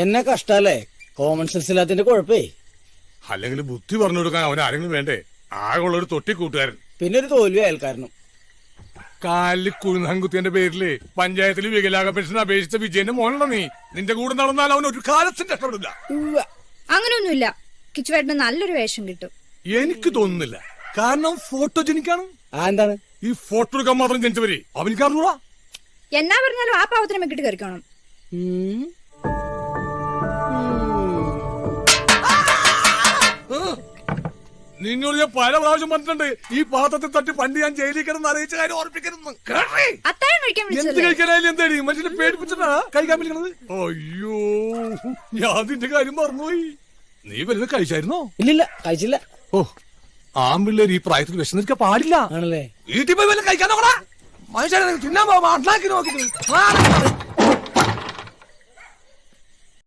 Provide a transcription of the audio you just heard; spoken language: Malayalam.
എന്നെ കഷ്ടല്ലേ, കോമൺ സെൻസ് ഇല്ലാത്തിന്റെ കുഴപ്പേ. അല്ലെങ്കിൽ ബുദ്ധി പറഞ്ഞു കൊടുക്കാൻ അവൻ ആരെങ്കിലും വേണ്ടേ? ആകെയുള്ള ഒരു തൊട്ടി കൂട്ടുകാരൻ, പിന്നെ ഒരു തോൽവി അയൽക്കാരനും. കാലിൽ കുഴുന്നാൻകുത്തിയുടെ പേരില് പഞ്ചായത്തിൽ വികലാംഗ പെൻഷൻ അപേക്ഷിച്ച വിജയന്റെ മോനുള്ള നീ. നിന്റെ കൂടെ നടന്നാൽ അവൻ ഒരു കാലത്തും രക്ഷപ്പെടില്ല. അങ്ങനെയൊന്നുമില്ല, കിച്ചുവേട്ടന് നല്ലൊരു വേഷം കിട്ടും. എനിക്ക് തോന്നുന്നില്ല, കാരണം ഫോട്ടോജനിക്കാണ്. എന്താണ് ഈ ഫോട്ടോ എടുക്കാൻ മാത്രം ജനിച്ചവര് അവനിക്കാറുകൂടാ. എന്നാ പറഞ്ഞാലും ആ പാവത്തിനെ മെക്കിട്ട് കയറിക്കണം. നിന്നോട് ഞാൻ പല പ്രാവശ്യം പറഞ്ഞിട്ടുണ്ട്, ഈ പാത്രത്തെ തട്ടി പണ്ട് ഞാൻ ജയിലിൽ കിടന്ന് അറിയിച്ച കാര്യം ഓർപ്പിക്കരുത്. അത്താഴം കഴിക്കാൻ എന്ത് വിളിച്ചതല്ലേ? കഴിക്കാനായാലും എന്തായാലും മനുഷ്യനെ പേടിപ്പിച്ചിട്ടാ കഴിക്കാൻ വിളിക്കണത്. അയ്യോ, ഞാൻ നിന്റെ കാര്യം മറന്നുപോയി. നീ വലുത് കഴിച്ചായിരുന്നോ? ഇല്ലില്ല, കഴിച്ചില്ല. ഓ, ആമ്പിള്ളേർ ഈ പ്രായത്തിൽ വിശന്നിരിക്കാൻ പാടില്ല. ആണല്ലേ? വീട്ടിൽ പോയി വല്ല കഴിക്കാൻ നോക്കടാ. മനുഷ്യനെ തിന്നാൻ പോവാ, ഉണ്ടാക്കി നോക്കി.